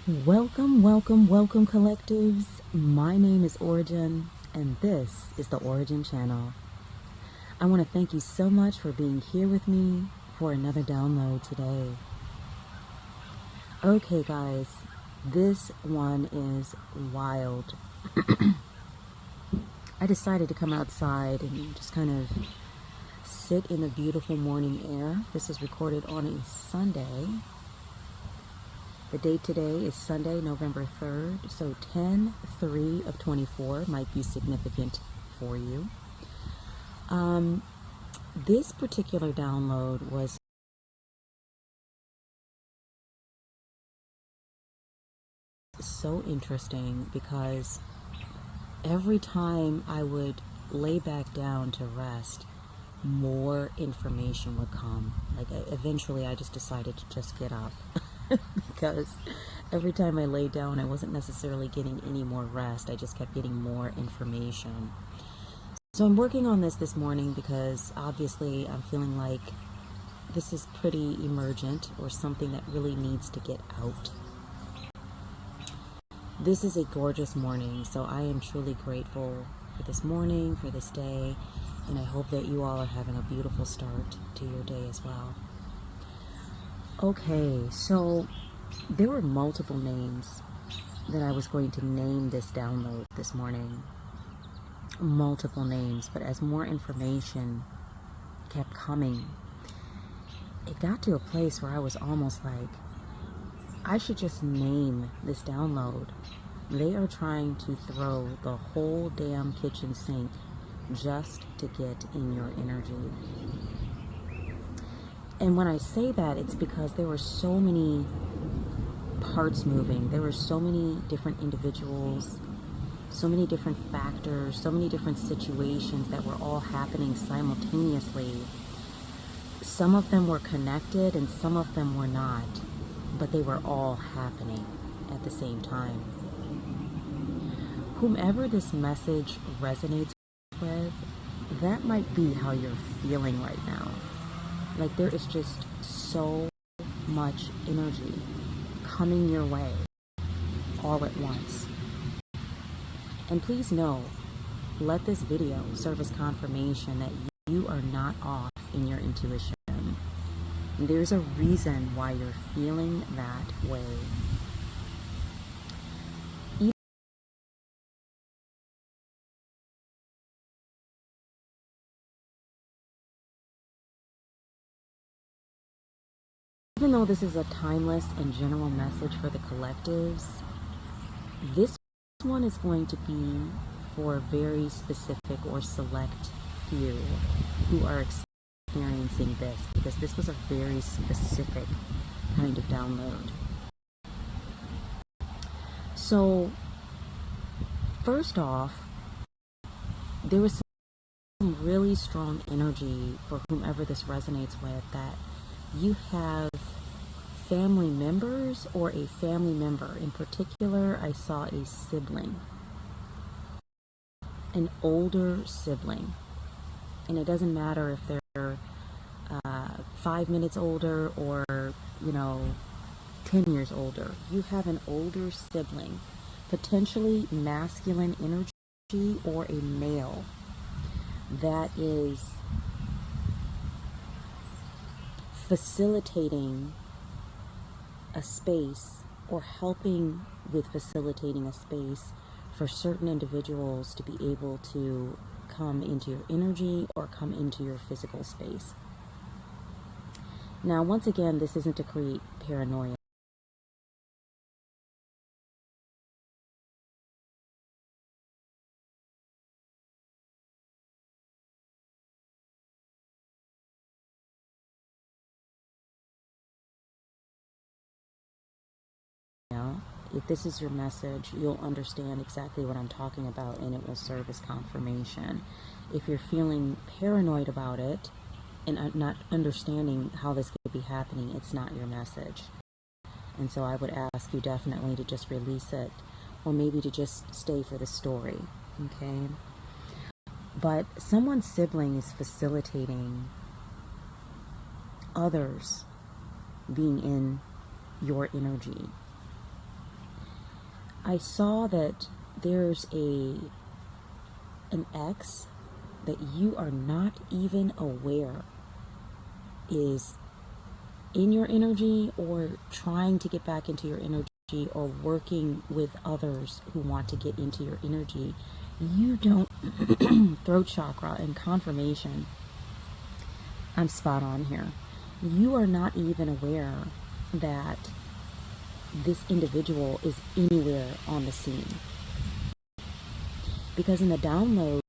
Welcome, welcome, welcome, collectives. My name is Ora-gen, and this is the Ora-gen Channel. I want to thank you so much for being here with me for another download today. Okay, guys, this one is wild. I decided to come outside and just kind of sit in the beautiful morning air. This was recorded on a Sunday. The date today is Sunday, November 3rd, so 10/3 of 24 might be significant for you. This particular download was so interesting because every time I would lay back down to rest, more information would come. Eventually I just decided to just get up because every time I lay down I wasn't necessarily getting any more rest. I just kept getting more information. So I'm working on this morning because obviously I'm feeling like this is pretty emergent or something that really needs to get out. This is a gorgeous morning, so I am truly grateful for this morning, for this day, and I hope that you all are having a beautiful start to your day as well. Okay, so there were multiple names that I was going to name this download this morning. Multiple names, but as more information kept coming, it got to a place where I was almost like, I should just name this download. They are trying to throw the whole damn kitchen sink just to get in your energy. And when I say that, it's because there were so many parts moving. There were so many different individuals, so many different factors, so many different situations that were all happening simultaneously. Some of them were connected and some of them were not, but they were all happening at the same time. Whomever this message resonates with, that might be how you're feeling right now. Like there is just so much energy coming your way all at once. And please know, let this video serve as confirmation that you are not off in your intuition. There's a reason why you're feeling that way. Even though this is a timeless and general message for the collectives, this one is going to be for a very specific or select few who are experiencing this, because this was a very specific kind of download. So first off, there was some really strong energy for whomever this resonates with, that you have family members or a family member. In particular, I saw a sibling, an older sibling. And it doesn't matter if they're 5 minutes older or, 10 years older. You have an older sibling, potentially masculine energy or a male, that is facilitating a space or helping with facilitating a space for certain individuals to be able to come into your energy or come into your physical space. Now, once again, this isn't to create paranoia. If this is your message, you'll understand exactly what I'm talking about, and it will serve as confirmation. If you're feeling paranoid about it and not understanding how this could be happening, it's not your message. And so I would ask you definitely to just release it, or maybe to just stay for the story, okay? But someone's sibling is facilitating others being in your energy. I saw that there's an ex that you are not even aware is in your energy or trying to get back into your energy or working with others who want to get into your energy. You don't throat chakra and confirmation. I'm spot on here. You are not even aware that this individual is anywhere on the scene. Because in the download,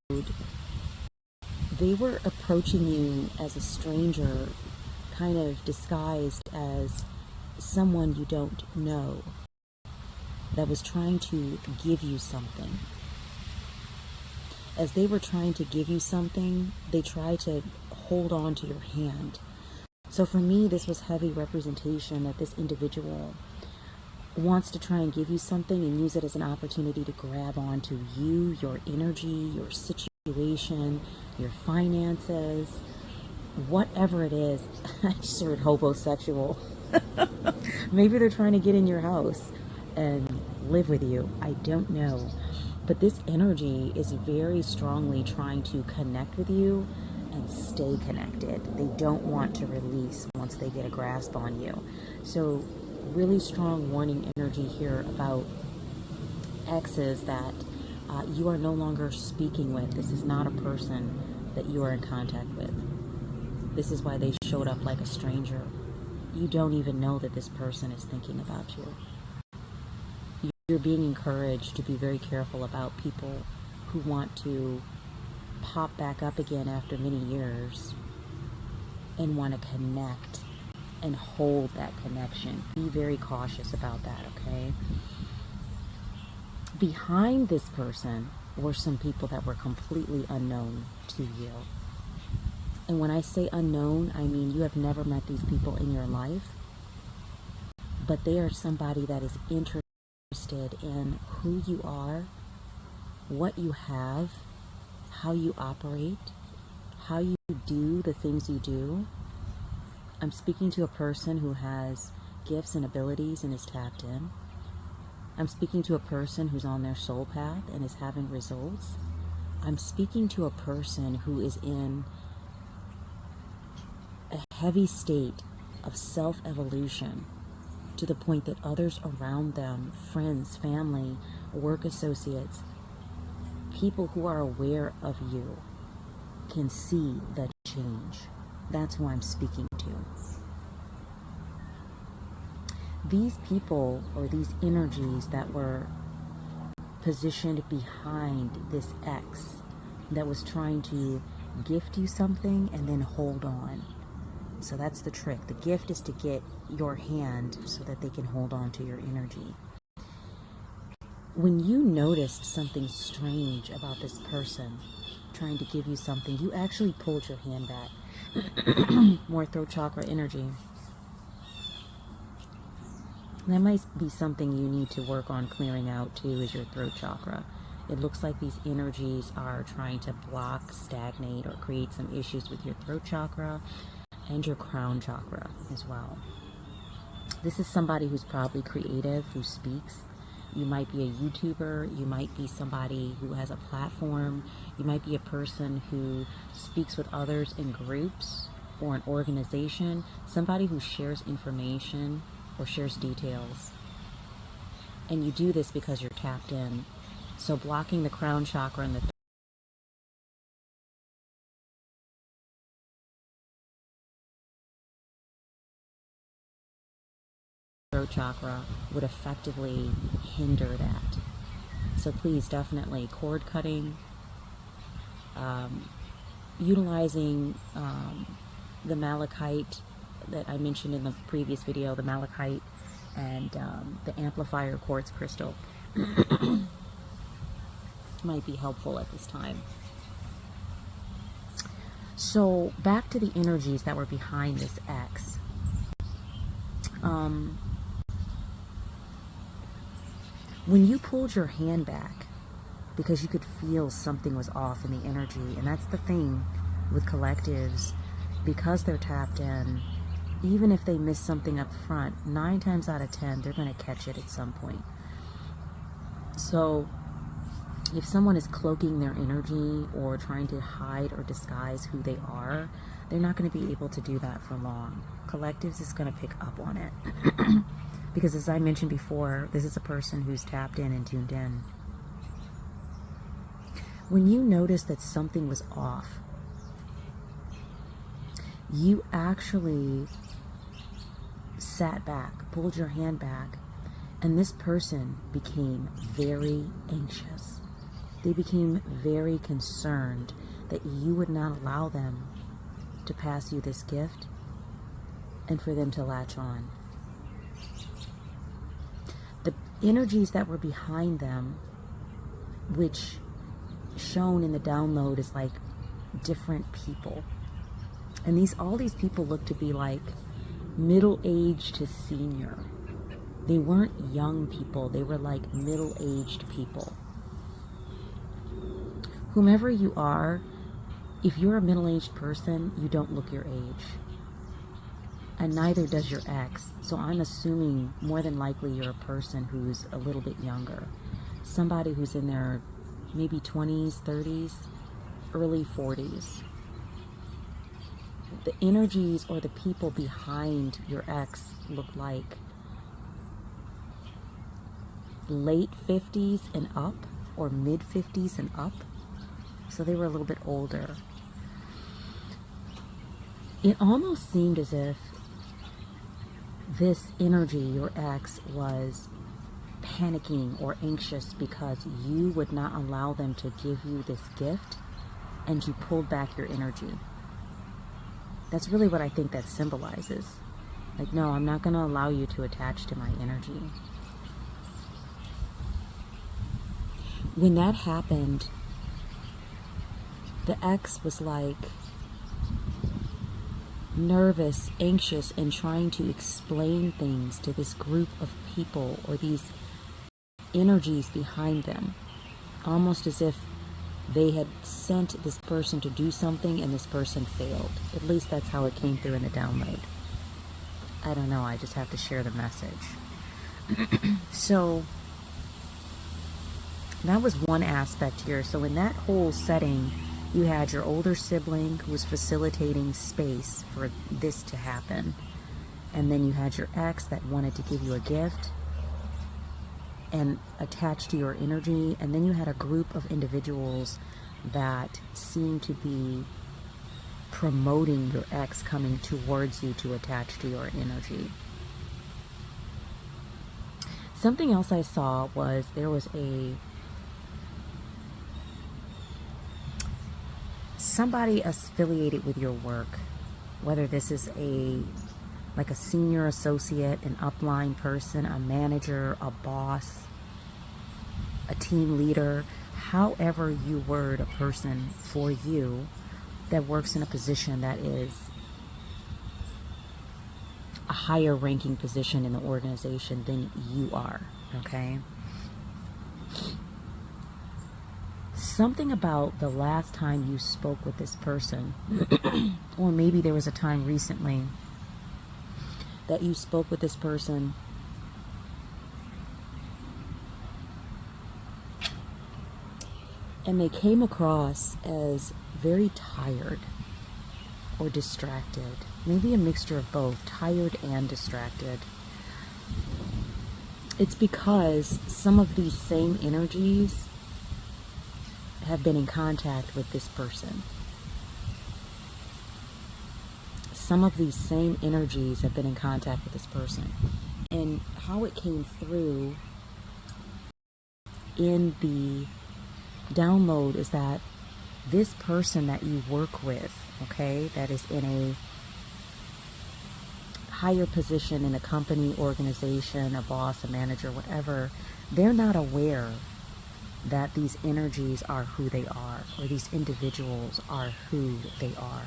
they were approaching you as a stranger, kind of disguised as someone you don't know, that was trying to give you something. As they were trying to give you something, they tried to hold on to your hand. So for me, this was heavy representation that this individual wants to try and give you something and use it as an opportunity to grab onto you, your energy, your situation, your finances, whatever it is. I just heard homosexual. Maybe they're trying to get in your house and live with you. I don't know. But this energy is very strongly trying to connect with you and stay connected. They don't want to release once they get a grasp on you. So really strong warning energy here about exes that you are no longer speaking with. This is not a person that you are in contact with. This is why they showed up like a stranger. You don't even know that this person is thinking about you. You're being encouraged to be very careful about people who want to pop back up again after many years and want to connect and hold that connection. Be very cautious about that, okay? Behind this person were some people that were completely unknown to you. And when I say unknown, I mean you have never met these people in your life, but they are somebody that is interested in who you are, what you have, how you operate, how you do the things you do. I'm speaking to a person who has gifts and abilities and is tapped in. I'm speaking to a person who's on their soul path and is having results. I'm speaking to a person who is in a heavy state of self-evolution to the point that others around them, friends, family, work associates, people who are aware of you can see the change. That's who I'm speaking to. These people or these energies that were positioned behind this ex that was trying to gift you something and then hold on. So that's the trick. The gift is to get your hand so that they can hold on to your energy. When you noticed something strange about this person trying to give you something, you actually pulled your hand back. More throat chakra energy. That might be something you need to work on clearing out too, is your throat chakra. It looks like these energies are trying to block, stagnate, or create some issues with your throat chakra and your crown chakra as well. This is somebody who's probably creative, who speaks. You might be a YouTuber, you might be somebody who has a platform, you might be a person who speaks with others in groups or an organization, somebody who shares information or shares details. And you do this because you're tapped in. So blocking the crown chakra and the throat chakra would effectively hinder that. So please, definitely cord cutting, utilizing the malachite that I mentioned in the previous video, the malachite and the amplifier quartz crystal might be helpful at this time. So back to the energies that were behind this X. When you pulled your hand back, because you could feel something was off in the energy, and that's the thing with collectives, because they're tapped in, even if they miss something up front, 9 times out of 10, they're going to catch it at some point. So if someone is cloaking their energy or trying to hide or disguise who they are, they're not going to be able to do that for long. Collectives is going to pick up on it. Because as I mentioned before, this is a person who's tapped in and tuned in. When you notice that something was off, you actually sat back, pulled your hand back, and this person became very anxious. They became very concerned that you would not allow them to pass you this gift and for them to latch on. The energies that were behind them, which shown in the download as like different people. And all these people look to be like middle-aged to senior. They weren't young people, they were like middle-aged people. Whomever you are, if you're a middle-aged person, you don't look your age. And neither does your ex. So I'm assuming more than likely you're a person who's a little bit younger. Somebody who's in their maybe 20s, 30s, early 40s. The energies or the people behind your ex look like late 50s and up, or mid 50s and up. So they were a little bit older. It almost seemed as if this energy, your ex, was panicking or anxious because you would not allow them to give you this gift, and you pulled back your energy. That's really what I think that symbolizes. Like, no, I'm not going to allow you to attach to my energy. When that happened, the ex was like nervous, anxious, and trying to explain things to this group of people or these energies behind them, almost as if they had sent this person to do something and this person failed. At least that's how it came through in the download. I don't know, I just have to share the message. So that was one aspect here. So in that whole setting, you had your older sibling who was facilitating space for this to happen. And then you had your ex that wanted to give you a gift and attach to your energy. And then you had a group of individuals that seemed to be promoting your ex coming towards you to attach to your energy. Something else I saw was there was somebody affiliated with your work, whether this is like a senior associate, an upline person, a manager, a boss, a team leader, however you word a person for you that works in a position that is a higher ranking position in the organization than you are, okay? Something about the last time you spoke with this person, or maybe there was a time recently that you spoke with this person and they came across as very tired or distracted. Maybe a mixture of both, tired and distracted. It's because some of these same energies have been in contact with this person. Some of these same energies have been in contact with this person. And how it came through in the download is that this person that you work with, okay, that is in a higher position in a company, organization, a boss, a manager, whatever, they're not aware that these energies are who they are, or these individuals are who they are.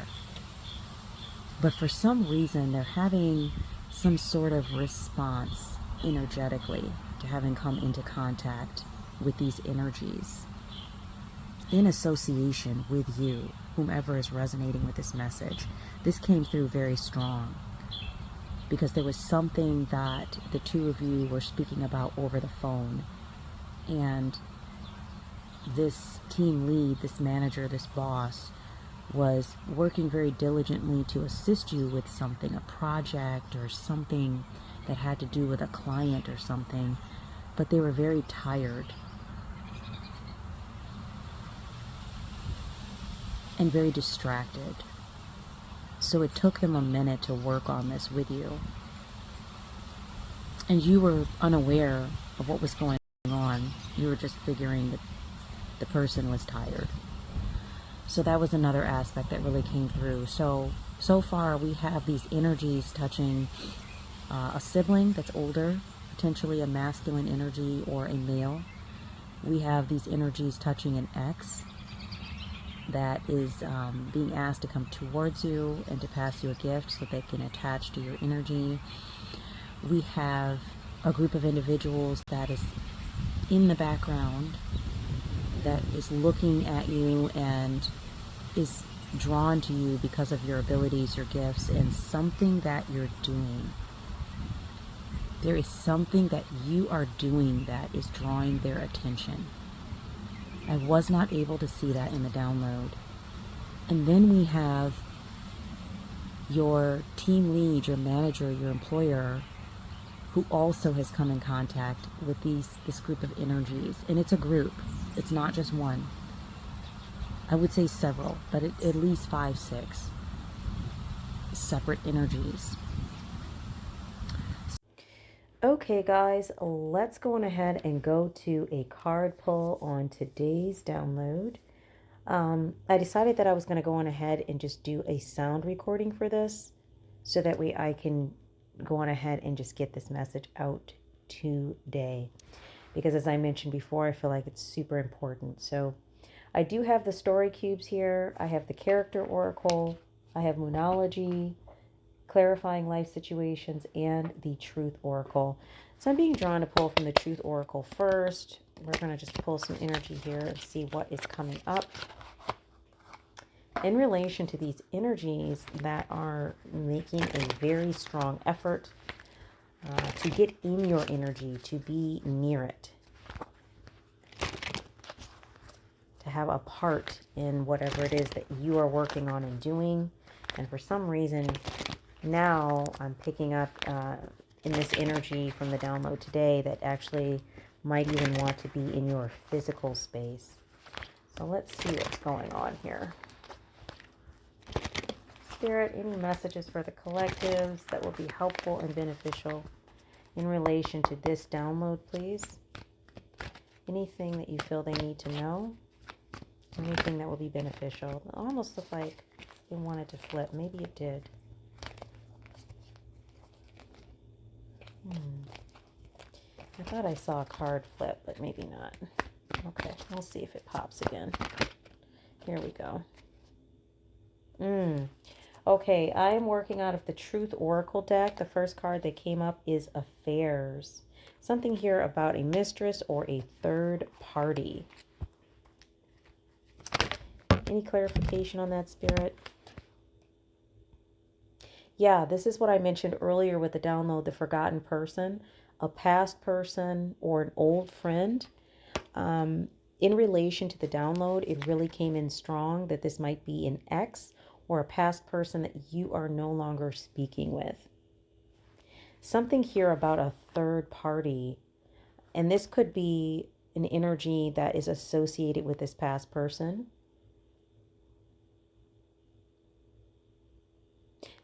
But for some reason, they're having some sort of response energetically to having come into contact with these energies in association with you, whomever is resonating with this message. This came through very strong because there was something that the two of you were speaking about over the phone, And this team lead, this manager, this boss was working very diligently to assist you with something, a project or something that had to do with a client or something, but they were very tired and very distracted. So it took them a minute to work on this with you. And you were unaware of what was going on. You were just figuring that the person was tired. So that was another aspect that really came through. So far we have these energies touching a sibling that's older, potentially a masculine energy or a male. We have these energies touching an ex that is being asked to come towards you and to pass you a gift so they can attach to your energy. We have a group of individuals that is in the background that is looking at you and is drawn to you because of your abilities, your gifts, and something that you're doing. There is something that you are doing that is drawing their attention. I was not able to see that in the download. And then we have your team lead, your manager, your employer, who also has come in contact with this group of energies. And it's a group. It's not just one. I would say several, but at least 5, 6 separate energies. Okay, guys, let's go on ahead and go to a card pull on today's download. I decided that I was going to go on ahead and just do a sound recording for this so that way I can go on ahead and just get this message out today. Because as I mentioned before, I feel like it's super important. So I do have the story cubes here. I have the character oracle. I have moonology, clarifying life situations, and the truth oracle. So I'm being drawn to pull from the truth oracle first. We're going to just pull some energy here and see what is coming up in relation to these energies that are making a very strong effort to get in your energy, to be near it, to have a part in whatever it is that you are working on and doing. And for some reason, now I'm picking up in this energy from the download today that actually might even want to be in your physical space. So let's see what's going on here. Spirit, any messages for the collectives that will be helpful and beneficial in relation to this download, please? Anything that you feel they need to know? Anything that will be beneficial? It almost looked like it wanted to flip. Maybe it did. I thought I saw a card flip, but maybe not. Okay, we'll see if it pops again. Here we go. Okay, I am working out of the Truth Oracle deck. The first card that came up is Affairs. Something here about a mistress or a third party. Any clarification on that, Spirit? Yeah, this is what I mentioned earlier with the download, the forgotten person, a past person, or an old friend. In relation to the download, it really came in strong that this might be an ex or a past person that you are no longer speaking with. Something here about a third party, and this could be an energy that is associated with this past person.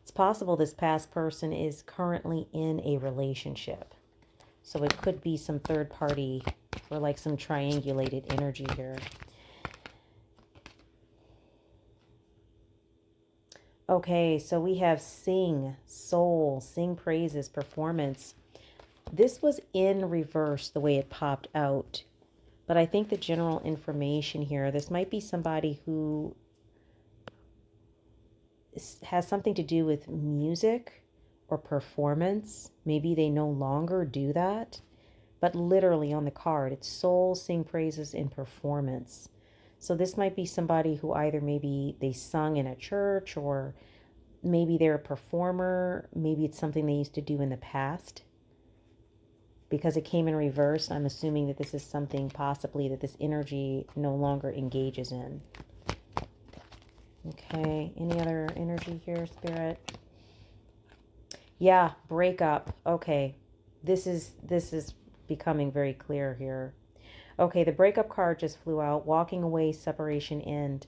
It's possible this past person is currently in a relationship. So it could be some third party or like some triangulated energy here. Okay, so we have sing, soul, sing praises, performance. This was in reverse the way it popped out. But I think the general information here, this might be somebody who has something to do with music or performance. Maybe they no longer do that. But literally on the card, it's soul, sing praises, and performance. So this might be somebody who either maybe they sung in a church, or maybe they're a performer. Maybe it's something they used to do in the past. because it came in reverse, I'm assuming that this is something possibly that this energy no longer engages in. Okay, any other energy here, Spirit? Yeah, breakup. Okay, this is becoming very clear here. Okay, the breakup card just flew out. Walking away, separation, end.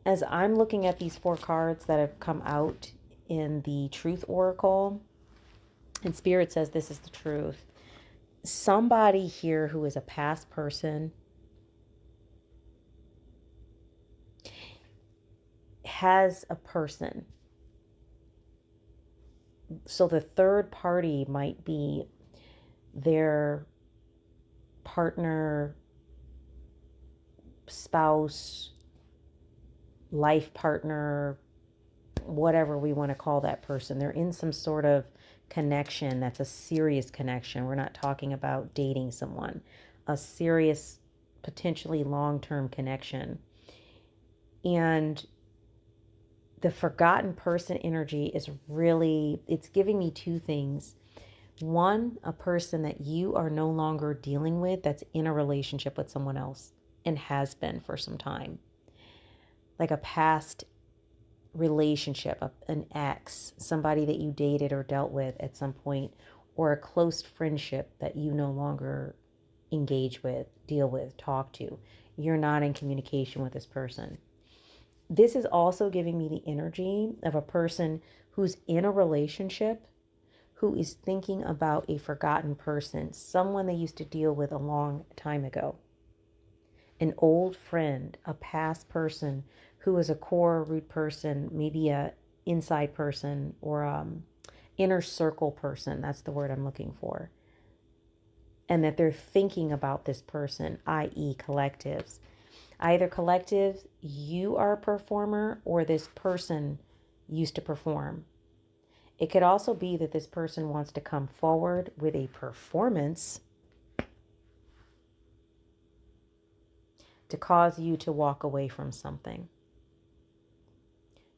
As I'm looking at these 4 cards that have come out in the Truth Oracle, and Spirit says this is the truth. Somebody here who is a past person has a person. So the third party might be their partner, spouse, life partner, whatever we want to call that person. They're in some sort of connection that's a serious connection. We're not talking about dating someone. A serious, potentially long-term connection. And the forgotten person energy is really, it's giving me 2 things. One, a person that you are no longer dealing with that's in a relationship with someone else and has been for some time. Like a past relationship, an ex, somebody that you dated or dealt with at some point, or a close friendship that you no longer engage with, deal with, talk to. You're not in communication with this person. This is also giving me the energy of a person who's in a relationship who is thinking about a forgotten person, someone they used to deal with a long time ago. An old friend, a past person who is a core root person, maybe a inside person or inner circle person. That's the word I'm looking for. And that they're thinking about this person, i.e. collectives. Either collectives, you are a performer, or this person used to perform. It could also be that this person wants to come forward with a performance to cause you to walk away from something.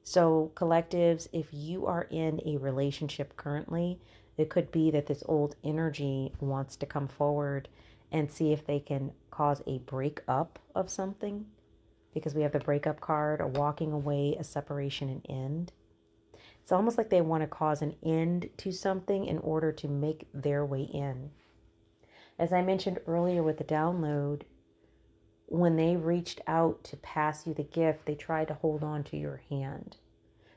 So collectives, if you are in a relationship currently, it could be that this old energy wants to come forward and see if they can cause a breakup of something, because we have the breakup card, a walking away, a separation, an end. It's almost like they want to cause an end to something in order to make their way in. As I mentioned earlier with the download, when they reached out to pass you the gift, they tried to hold on to your hand.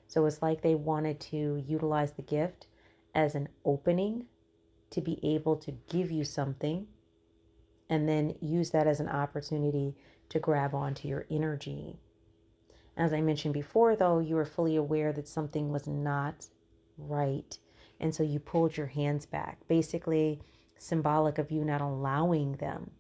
So it's like they wanted to utilize the gift as an opening to be able to give you something, and then use that as an opportunity to grab onto your energy. As I mentioned before, though, you were fully aware that something was not right. And so you pulled your hands back, basically symbolic of you not allowing them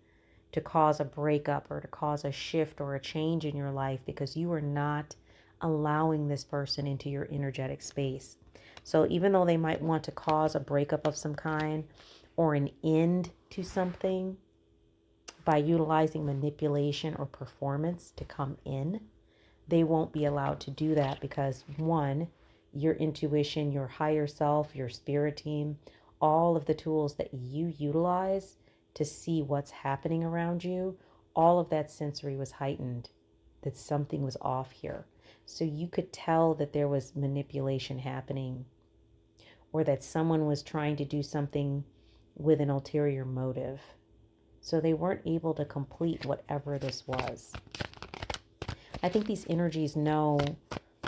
to cause a breakup or to cause a shift or a change in your life, because you are not allowing this person into your energetic space. So even though they might want to cause a breakup of some kind or an end to something by utilizing manipulation or performance to come in, they won't be allowed to do that, because 1, your intuition, your higher self, your spirit team, all of the tools that you utilize to see what's happening around you, all of that sensory was heightened, that something was off here. So you could tell that there was manipulation happening, or that someone was trying to do something with an ulterior motive. So they weren't able to complete whatever this was. I think these energies know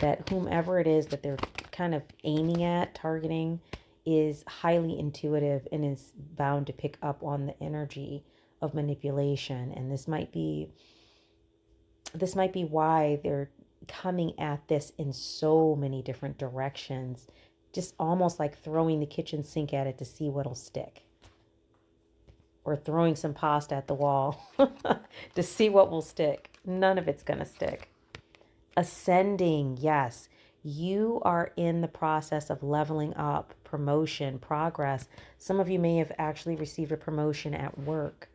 that whomever it is that they're kind of aiming at, targeting, is highly intuitive and is bound to pick up on the energy of manipulation. And this might be why they're coming at this in so many different directions, just almost like throwing the kitchen sink at it to see what'll stick, or throwing some pasta at the wall to see what will stick. None of it's going to stick. Ascending, yes. You are in the process of leveling up, promotion, progress. Some of you may have actually received a promotion at work.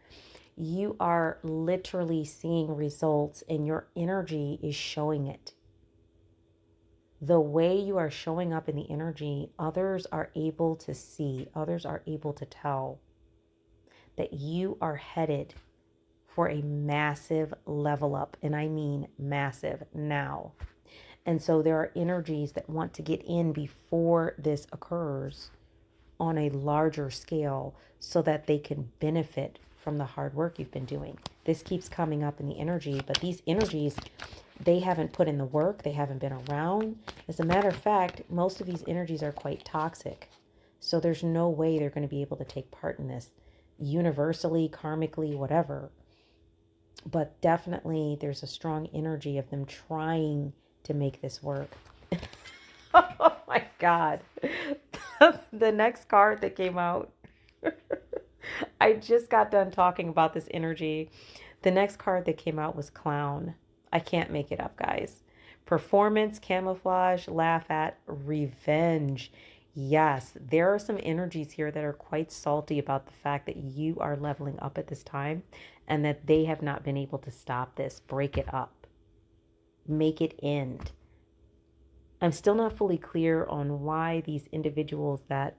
You are literally seeing results, and your energy is showing it. The way you are showing up in the energy, others are able to see, others are able to tell. that you are headed for a massive level up. And I mean massive now. And so there are energies that want to get in before this occurs on a larger scale so that they can benefit from the hard work you've been doing. This keeps coming up in the energy, but these energies, they haven't put in the work. They haven't been around. As a matter of fact, most of these energies are quite toxic. So there's no way they're going to be able to take part in this universally, karmically, whatever. But definitely there's a strong energy of them trying to make this work. Oh my God. The next card that came out, I just got done talking about this energy. The next card that came out was Clown. I can't make it up, guys. Performance, camouflage, laugh at, revenge. Yes, there are some energies here that are quite salty about the fact that you are leveling up at this time and that they have not been able to stop this, break it up, make it end. I'm still not fully clear on why these individuals that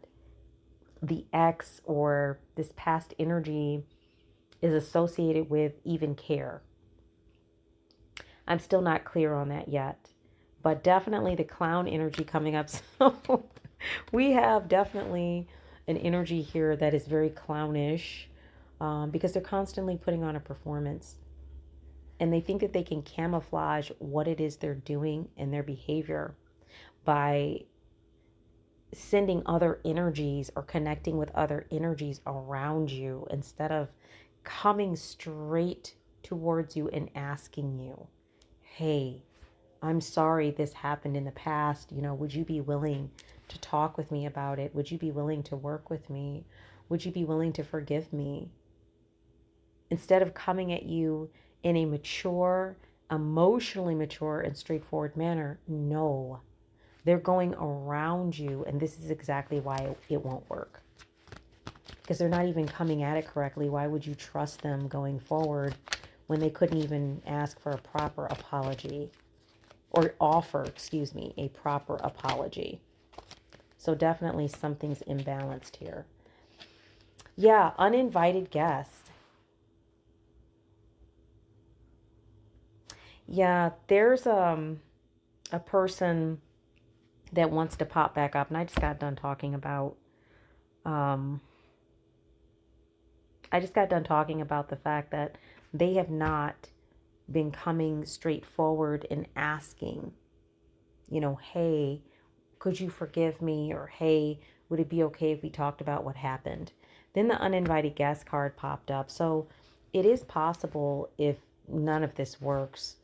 the ex or this past energy is associated with even care. I'm still not clear on that yet, but definitely the clown energy coming up. So we have definitely an energy here that is very clownish because they're constantly putting on a performance and they think that they can camouflage what it is they're doing and their behavior by sending other energies or connecting with other energies around you instead of coming straight towards you and asking you, hey, I'm sorry this happened in the past. Would you be willing to talk with me about it? Would you be willing to work with me? Would you be willing to forgive me? Instead of coming at you in a mature, emotionally mature and straightforward manner, no. They're going around you, and this is exactly why it won't work. Because they're not even coming at it correctly. Why would you trust them going forward when they couldn't even ask for a proper apology? Or offer, a proper apology. So definitely something's imbalanced here. Yeah, uninvited guest. Yeah, there's a person that wants to pop back up, and I just got done talking about the fact that they have not been coming straight forward and asking, hey, could you forgive me? Or hey, would it be okay if we talked about what happened? Then the uninvited guest card popped up. So it is possible, if none of this works,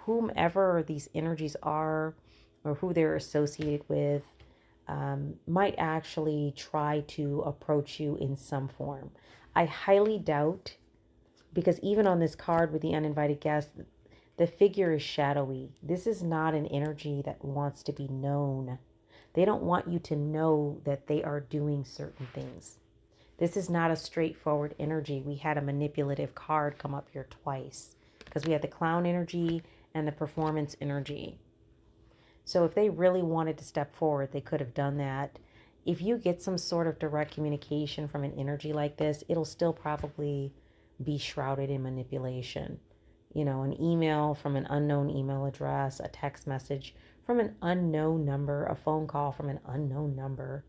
whomever these energies are or who they're associated with might actually try to approach you in some form. I highly doubt, because even on this card with the uninvited guest, the figure is shadowy. This is not an energy that wants to be known. They don't want you to know that they are doing certain things. This is not a straightforward energy. We had a manipulative card come up here twice because we had the clown energy and the performance energy. So if they really wanted to step forward, they could have done that. If you get some sort of direct communication from an energy like this, it'll still probably be shrouded in manipulation. An email from an unknown email address, a text message from an unknown number, a phone call from an unknown number,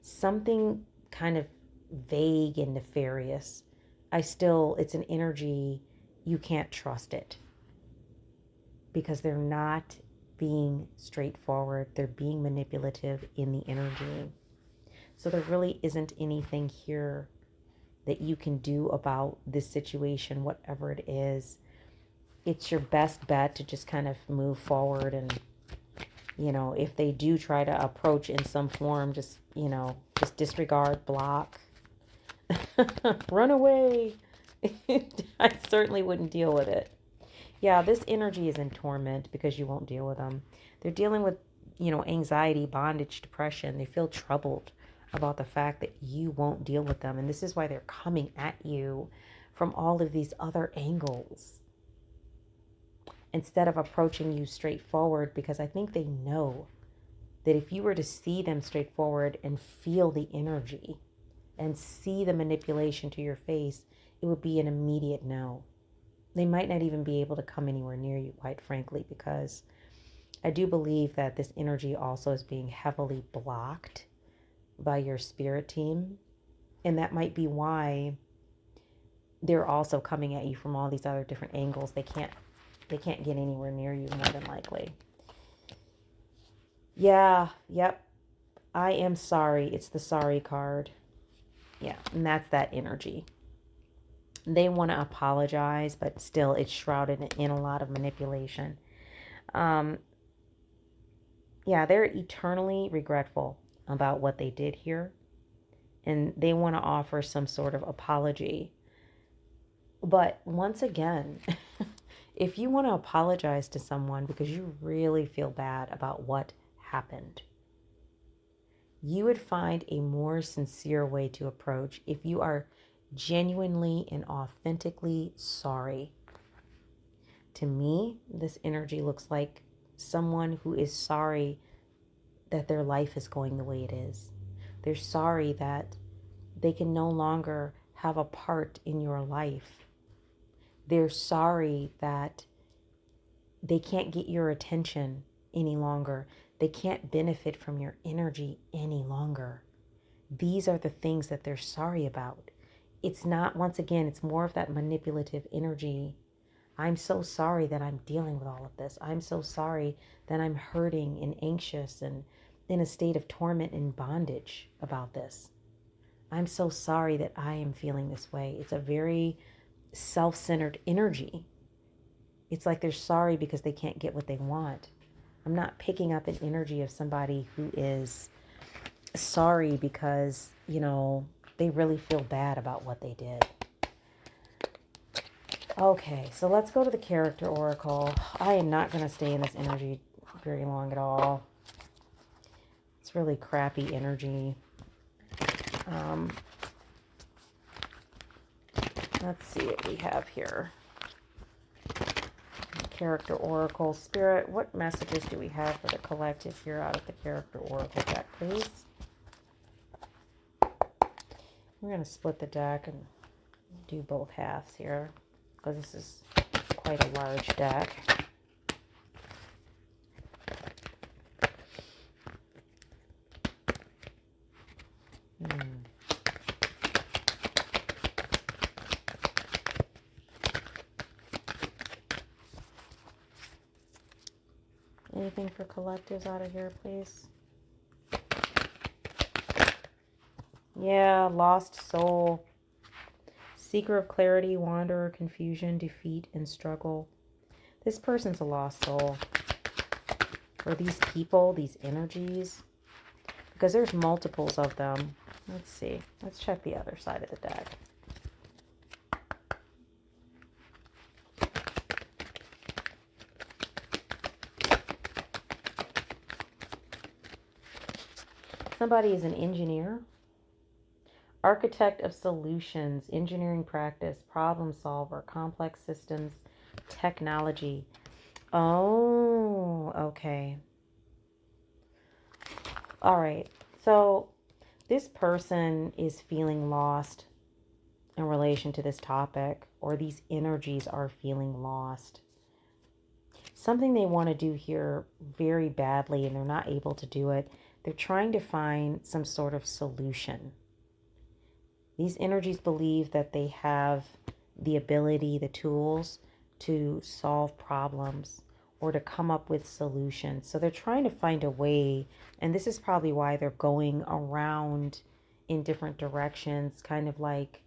something kind of vague and nefarious. It's an energy, you can't trust it because they're not being straightforward. They're being manipulative in the energy. So there really isn't anything here that you can do about this situation, whatever it is. It's your best bet to just kind of move forward and, if they do try to approach in some form, just disregard, block, run away. I certainly wouldn't deal with it. Yeah, this energy is in torment because you won't deal with them. They're dealing with, anxiety, bondage, depression. They feel troubled about the fact that you won't deal with them. And this is why they're coming at you from all of these other angles instead of approaching you straightforward, because I think they know that if you were to see them straightforward and feel the energy and see the manipulation to your face, it would be an immediate no. They might not even be able to come anywhere near you, quite frankly, because I do believe that this energy also is being heavily blocked by your spirit team. And that might be why they're also coming at you from all these other different angles. They can't get anywhere near you, more than likely. Yeah, yep. I am sorry. It's the sorry card. Yeah, and that's that energy. They want to apologize, but still it's shrouded in a lot of manipulation. Yeah, they're eternally regretful about what they did here. And they want to offer some sort of apology. But once again, if you want to apologize to someone because you really feel bad about what happened, you would find a more sincere way to approach if you are genuinely and authentically sorry. To me, this energy looks like someone who is sorry that their life is going the way it is. They're sorry that they can no longer have a part in your life. They're sorry that they can't get your attention any longer. They can't benefit from your energy any longer. These are the things that they're sorry about. It's not, once again, it's more of that manipulative energy. I'm so sorry that I'm dealing with all of this. I'm so sorry that I'm hurting and anxious and in a state of torment and bondage about this. I'm so sorry that I am feeling this way. It's a very self-centered energy. It's like they're sorry because they can't get what they want. I'm not picking up an energy of somebody who is sorry because, they really feel bad about what they did. Okay, so let's go to the character oracle. I am not going to stay in this energy very long at all. It's really crappy energy. Let's see what we have here. Character oracle. Spirit, what messages do we have for the collective here out of the character oracle deck, please? We're going to split the deck and do both halves here because this is quite a large deck. Anything for collectives out of here, please? Yeah, lost soul. Seeker of clarity, wanderer, confusion, defeat, and struggle. This person's a lost soul. Or these people, these energies. Because there's multiples of them. Let's see. Let's check the other side of the deck. Somebody is an engineer, architect of solutions, engineering practice, problem solver, complex systems, technology. Oh, okay. All right. So this person is feeling lost in relation to this topic, or these energies are feeling lost. Something they want to do here very badly, and they're not able to do it. They're trying to find some sort of solution. These energies believe that they have the ability, the tools to solve problems or to come up with solutions. So they're trying to find a way, and this is probably why they're going around in different directions, kind of like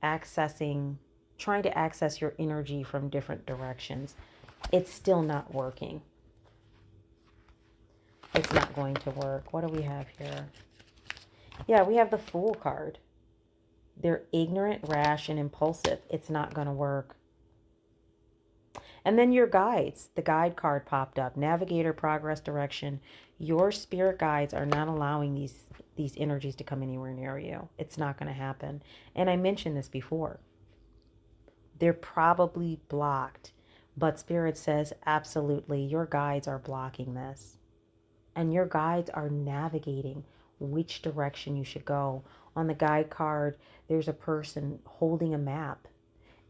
trying to access your energy from different directions. It's still not working. It's not going to work. What do we have here? Yeah, we have the Fool card. They're ignorant, rash, and impulsive. It's not going to work. And then your guides. The guide card popped up. Navigator, progress, direction. Your spirit guides are not allowing these energies to come anywhere near you. It's not going to happen. And I mentioned this before. They're probably blocked. But Spirit says, absolutely, your guides are blocking this. And your guides are navigating which direction you should go. On the guide card, there's a person holding a map,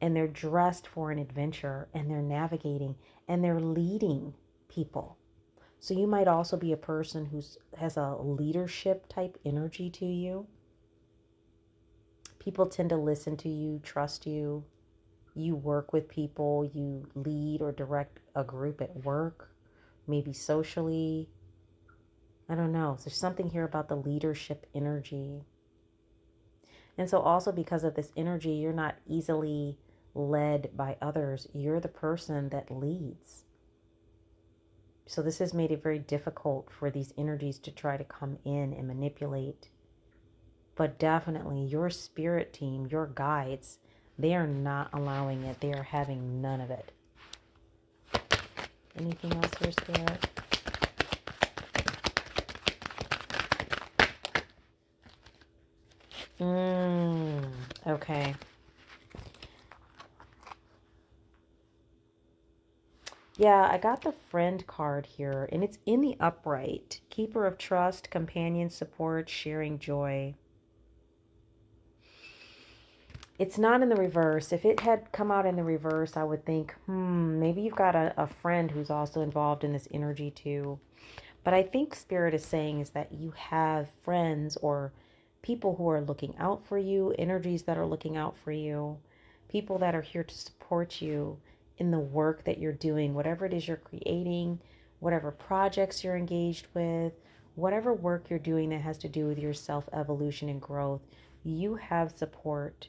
and they're dressed for an adventure, and they're navigating, and they're leading people. So you might also be a person who has a leadership type energy to you. People tend to listen to you, trust you. You work with people, you lead or direct a group at work, maybe socially. I don't know. There's something here about the leadership energy. And so also because of this energy, you're not easily led by others. You're the person that leads. So this has made it very difficult for these energies to try to come in and manipulate. But definitely your spirit team, your guides, they are not allowing it. They are having none of it. Anything else here, Spirit? Okay. Yeah, I got the friend card here, and it's in the upright. Keeper of trust, companion, support, sharing joy. It's not in the reverse. If it had come out in the reverse, I would think, maybe you've got a friend who's also involved in this energy too. But I think Spirit is saying is that you have friends or people who are looking out for you, energies that are looking out for you, people that are here to support you in the work that you're doing, whatever it is you're creating, whatever projects you're engaged with, whatever work you're doing that has to do with your self-evolution and growth, you have support.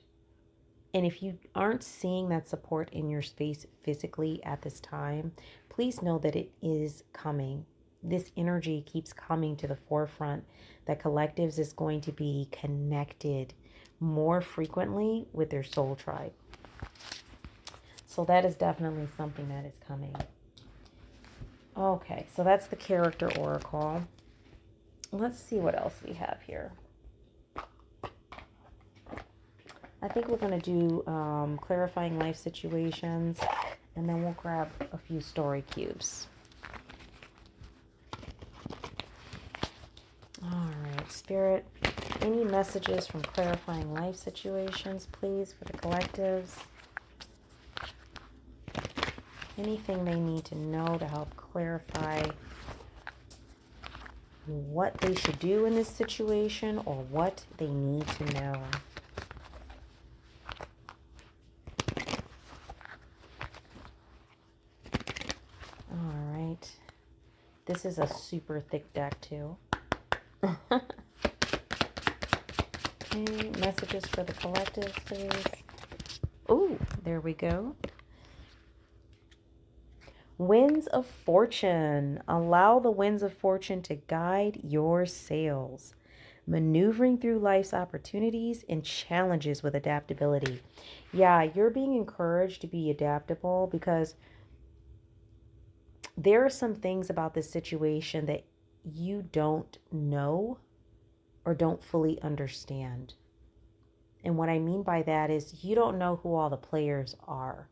And if you aren't seeing that support in your space physically at this time, please know that it is coming. This energy keeps coming to the forefront, that collectives is going to be connected more frequently with their soul tribe. So that is definitely something that is coming. Okay, so that's the character oracle. Let's see what else we have here. I think we're going to do clarifying life situations, and then we'll grab a few story cubes. All right, Spirit, any messages from clarifying life situations, please, for the collectives? Anything they need to know to help clarify what they should do in this situation or what they need to know? All right. This is a super thick deck, too. Okay, messages for the collective, please. Oh, there we go. Winds of fortune. Allow the winds of fortune to guide your sails, maneuvering through life's opportunities and challenges with adaptability. Yeah, you're being encouraged to be adaptable because there are some things about this situation that you don't know or don't fully understand. And what I mean by that is you don't know who all the players are.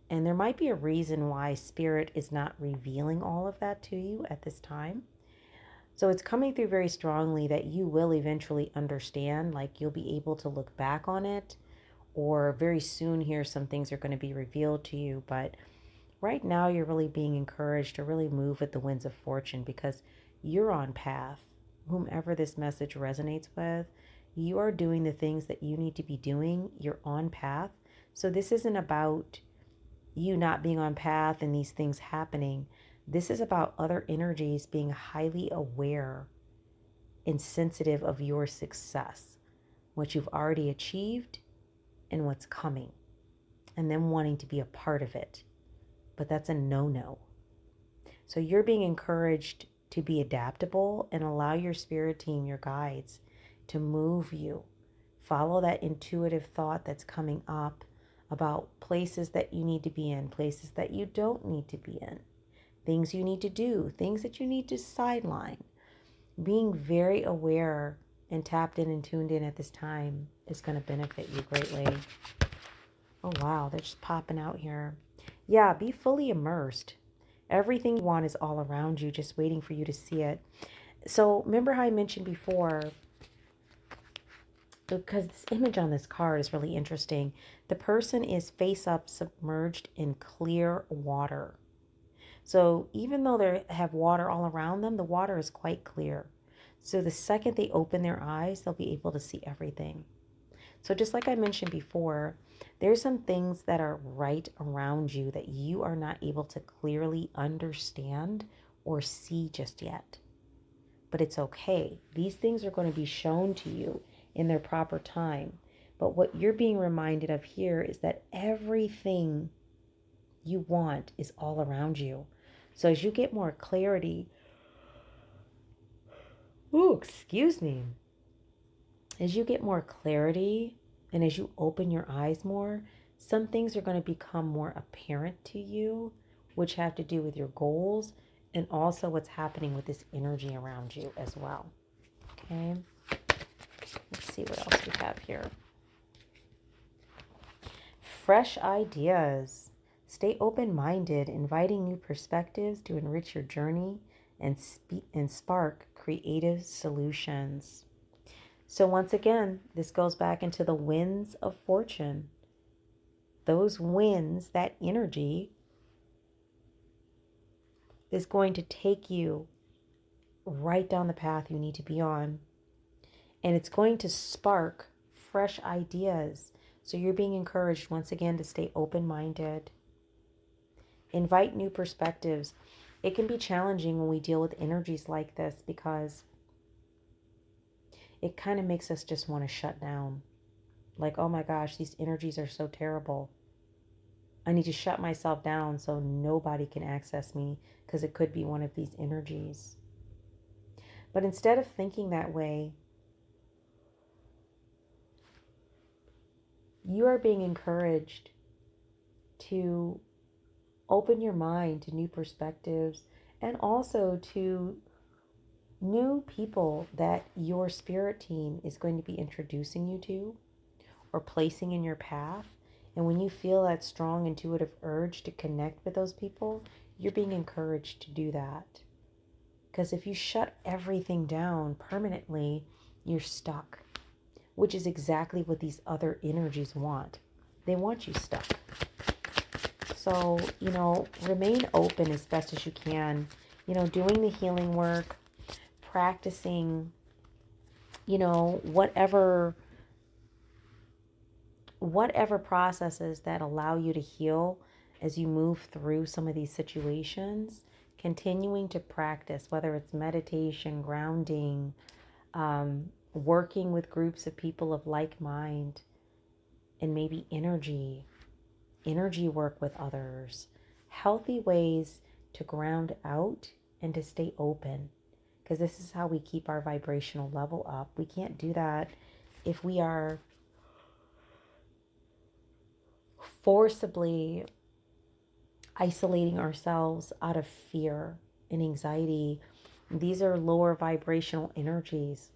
And there might be a reason why Spirit is not revealing all of that to you at this time. So it's coming through very strongly that you will eventually understand, like you'll be able to look back on it, or very soon here some things are going to be revealed to you. But right now you're really being encouraged to really move with the winds of fortune because you're on path. Whomever this message resonates with, you are doing the things that you need to be doing. You're on path. So this isn't about you not being on path and these things happening. This is about other energies being highly aware and sensitive of your success, what you've already achieved and what's coming, and then wanting to be a part of it. But that's a no-no. So you're being encouraged to be adaptable and allow your spirit team, your guides, to move you. Follow that intuitive thought that's coming up about places that you need to be in, places that you don't need to be in, things you need to do, things that you need to sideline. Being very aware and tapped in and tuned in at this time is going to benefit you greatly. Oh, wow, they're just popping out here. Yeah, be fully immersed. Everything you want is all around you, just waiting for you to see it. So remember how I mentioned before, because this image on this card is really interesting. The person is face up, submerged in clear water. So even though they have water all around them, the water is quite clear. So the second they open their eyes, they'll be able to see everything. So just like I mentioned before, there's some things that are right around you that you are not able to clearly understand or see just yet. But it's okay. These things are going to be shown to you in their proper time. But what you're being reminded of here is that everything you want is all around you. So as you get more clarity, excuse me, as you get more clarity and as you open your eyes more, some things are going to become more apparent to you, which have to do with your goals and also what's happening with this energy around you as well. Okay, let's see what else we have here. Fresh ideas. Stay open-minded, inviting new perspectives to enrich your journey and spark creative solutions. So once again, this goes back into the winds of fortune. Those winds, that energy is going to take you right down the path you need to be on. And it's going to spark fresh ideas. So you're being encouraged once again to stay open-minded. Invite new perspectives. It can be challenging when we deal with energies like this because it kind of makes us just want to shut down. Like, oh my gosh, these energies are so terrible. I need to shut myself down so nobody can access me because it could be one of these energies. But instead of thinking that way, you are being encouraged to open your mind to new perspectives and also to new people that your spirit team is going to be introducing you to or placing in your path. And when you feel that strong intuitive urge to connect with those people, you're being encouraged to do that. Because if you shut everything down permanently, you're stuck, which is exactly what these other energies want. They want you stuck. So, remain open as best as you can, doing the healing work, practicing, whatever processes that allow you to heal as you move through some of these situations, continuing to practice, whether it's meditation, grounding, working with groups of people of like mind, and maybe energy work with others, healthy ways to ground out and to stay open, because this is how we keep our vibrational level up. We can't do that if we are forcibly isolating ourselves out of fear and anxiety. These are lower vibrational energies.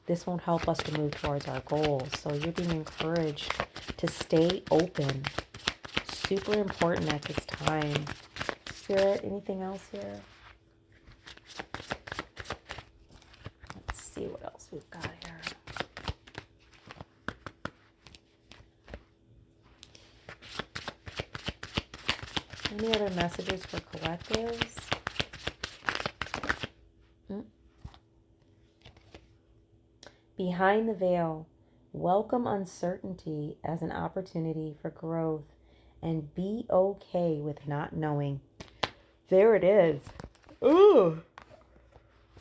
This won't help us to move towards our goals. So you're being encouraged to stay open. Super important at this time. Spirit, anything else here? Let's see what else we've got here. Any other messages for collectives? Behind the veil, welcome uncertainty as an opportunity for growth and be okay with not knowing. There it is. Ooh.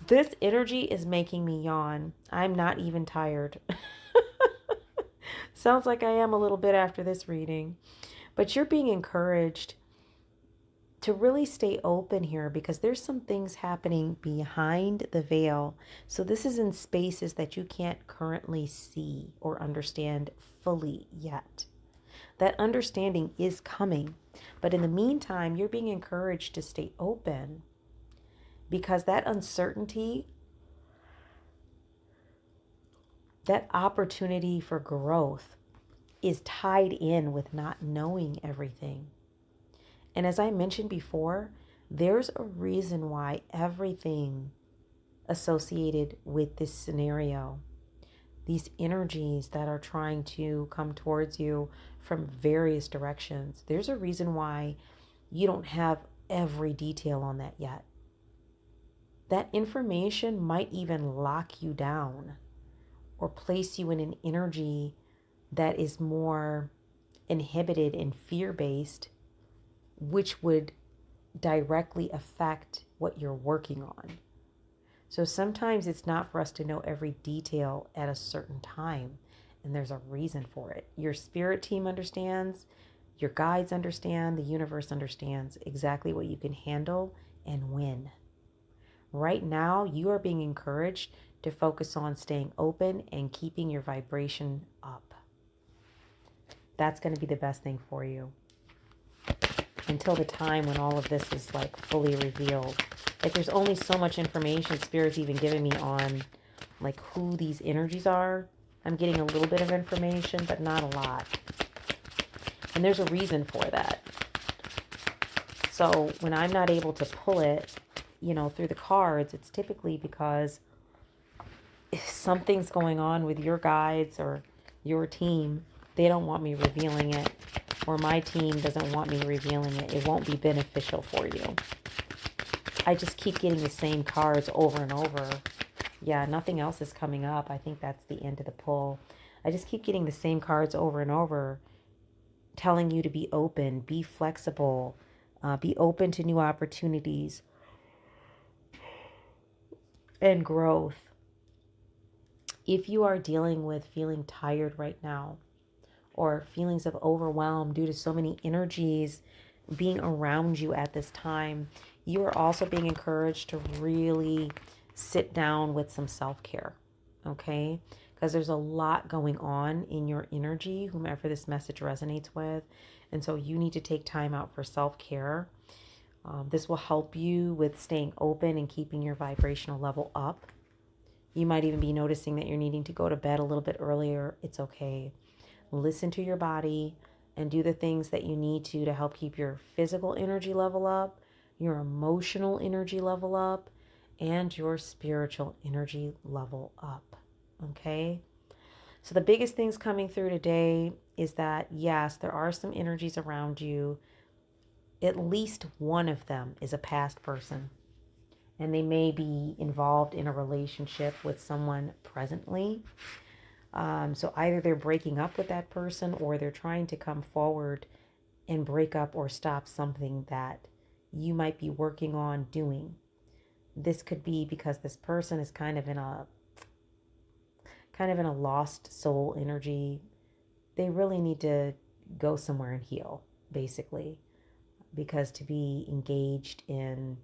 This energy is making me yawn. I'm not even tired. Sounds like I am a little bit after this reading. But you're being encouraged to really stay open here because there's some things happening behind the veil. So this is in spaces that you can't currently see or understand fully yet. That understanding is coming. But in the meantime, you're being encouraged to stay open because that uncertainty, that opportunity for growth is tied in with not knowing everything. And as I mentioned before, there's a reason why everything associated with this scenario. These energies that are trying to come towards you from various directions. There's a reason why you don't have every detail on that yet. That information might even lock you down or place you in an energy that is more inhibited and fear-based, which would directly affect what you're working on. So sometimes it's not for us to know every detail at a certain time, and there's a reason for it. Your spirit team understands, your guides understand, the universe understands exactly what you can handle and when. Right now, you are being encouraged to focus on staying open and keeping your vibration up. That's going to be the best thing for you until the time when all of this is like fully revealed. Like there's only so much information Spirit's even giving me on like who these energies are. I'm getting a little bit of information, but not a lot. And there's a reason for that. So when I'm not able to pull it, through the cards, it's typically because if something's going on with your guides or your team, they don't want me revealing it, or my team doesn't want me revealing it. It won't be beneficial for you. I just keep getting the same cards over and over. Yeah, nothing else is coming up. I think that's the end of the pull. I just keep getting the same cards over and over, telling you to be open, be flexible, be open to new opportunities and growth. If you are dealing with feeling tired right now, or feelings of overwhelm due to so many energies being around you at this time, you are also being encouraged to really sit down with some self-care, okay? Because there's a lot going on in your energy, whomever this message resonates with. And so you need to take time out for self-care. This will help you with staying open and keeping your vibrational level up. You might even be noticing that you're needing to go to bed a little bit earlier. It's okay. Listen to your body and do the things that you need to help keep your physical energy level up, your emotional energy level up, and your spiritual energy level up. Okay? So the biggest things coming through today is that, yes, there are some energies around you. At least one of them is a past person, and they may be involved in a relationship with someone presently. So either they're breaking up with that person, or they're trying to come forward and break up or stop something that you might be working on doing. This could be because this person is kind of in a lost soul energy. They really need to go somewhere and heal, basically, because to be engaged in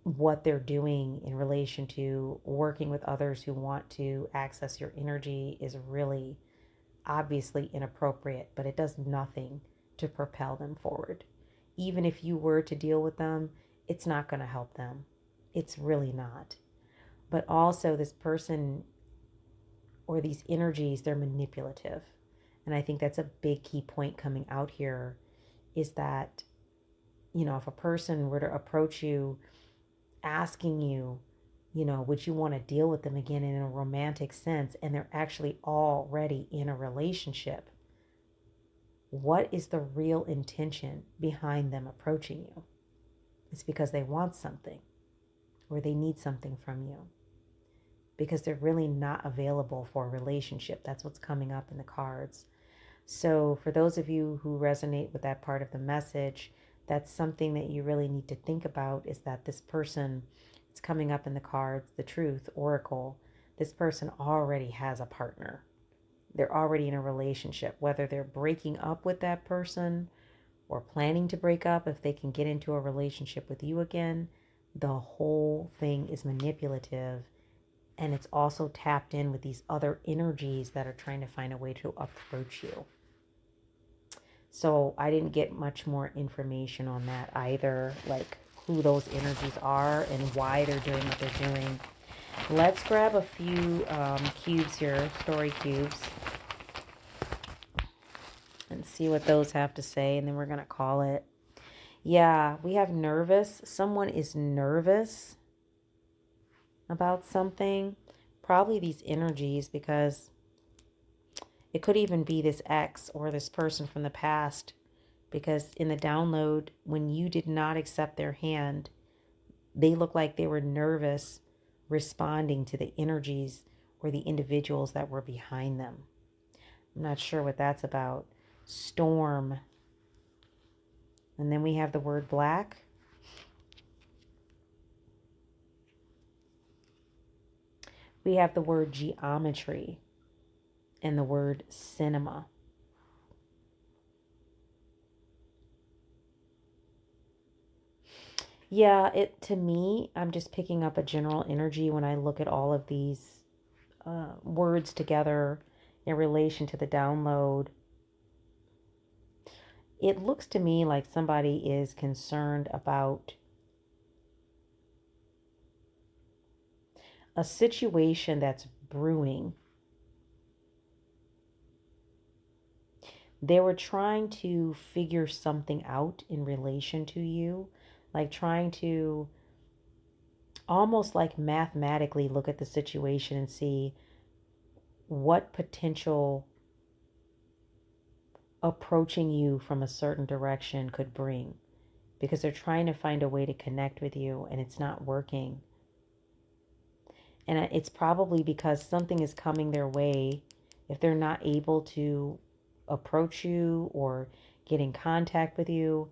what they're doing in relation to working with others who want to access your energy is really obviously inappropriate, but it does nothing to propel them forward. Even if you were to deal with them, it's not going to help them. It's really not. But also this person or these energies, they're manipulative. And I think that's a big key point coming out here, is that, if a person were to approach you asking you, would you want to deal with them again in a romantic sense, and they're actually already in a relationship, what is the real intention behind them approaching you? It's because they want something, or they need something from you, because they're really not available for a relationship. That's what's coming up in the cards. So for those of you who resonate with that part of the message, that's something that you really need to think about, is that this person, it's coming up in the cards, the truth, oracle, this person already has a partner. They're already in a relationship, whether they're breaking up with that person or planning to break up. If they can get into a relationship with you again, the whole thing is manipulative, and it's also tapped in with these other energies that are trying to find a way to approach you. So I didn't get much more information on that either, like who those energies are and why they're doing what they're doing. Let's grab a few cubes here, story cubes, and see what those have to say, and then we're going to call it. Yeah, we have nervous. Someone is nervous. about something. Probably these energies, because it could even be this ex or this person from the past. Because in the download, when you did not accept their hand, they look like they were nervous responding to the energies or the individuals that were behind them. I'm not sure what that's about. Storm. And then we have the word black. We have the word geometry and the word cinema. Yeah, it to me, I'm just picking up a general energy when I look at all of these words together in relation to the download. It looks to me like somebody is concerned about a situation that's brewing. They were trying to figure something out in relation to you, like trying to almost like mathematically look at the situation and see what potential approaching you from a certain direction could bring, because they're trying to find a way to connect with you and it's not working. And it's probably because something is coming their way. If they're not able to approach you or get in contact with you,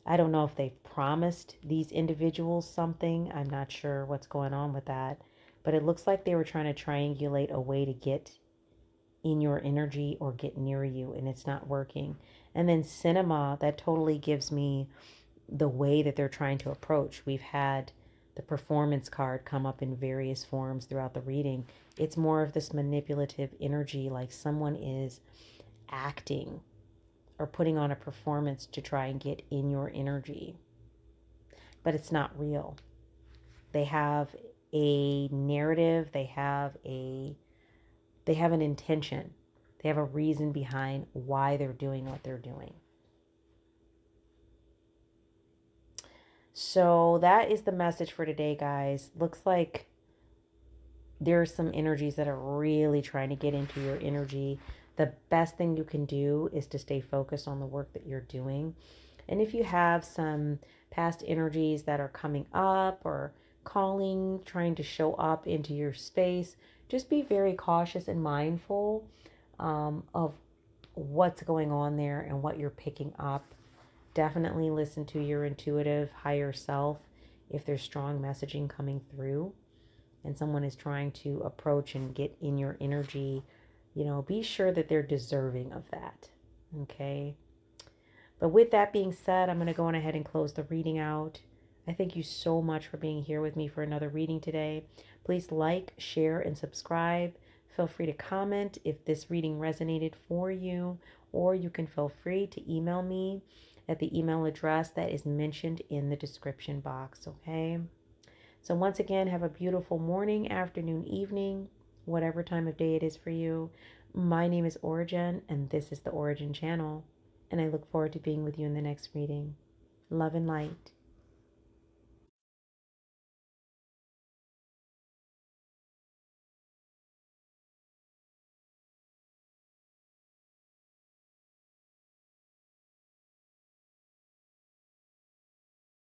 I don't know if they've promised these individuals something. I'm not sure what's going on with that. But it looks like they were trying to triangulate a way to get in your energy or get near you, and it's not working. And then cinema, that totally gives me the way that they're trying to approach. We've had the performance card come up in various forms throughout the reading. It's more of this manipulative energy, like someone is acting or putting on a performance to try and get in your energy. But it's not real. They have a narrative, they have an intention. They have a reason behind why they're doing what they're doing. So that is the message for today, guys. Looks like there are some energies that are really trying to get into your energy. The best thing you can do is to stay focused on the work that you're doing. And if you have some past energies that are coming up or calling, trying to show up into your space, just be very cautious and mindful of what's going on there and what you're picking up. Definitely listen to your intuitive higher self if there's strong messaging coming through and someone is trying to approach and get in your energy. Be sure that they're deserving of that. Okay. But with that being said, I'm going to go on ahead and close the reading out. I thank you so much for being here with me for another reading today. Please like, share, and subscribe. Feel free to comment if this reading resonated for you, or you can feel free to email me at the email address that is mentioned in the description box, okay? So once again, have a beautiful morning, afternoon, evening, whatever time of day it is for you. My name is Ora-gen, and this is the Ora-gen Channel, and I look forward to being with you in the next reading. Love and light.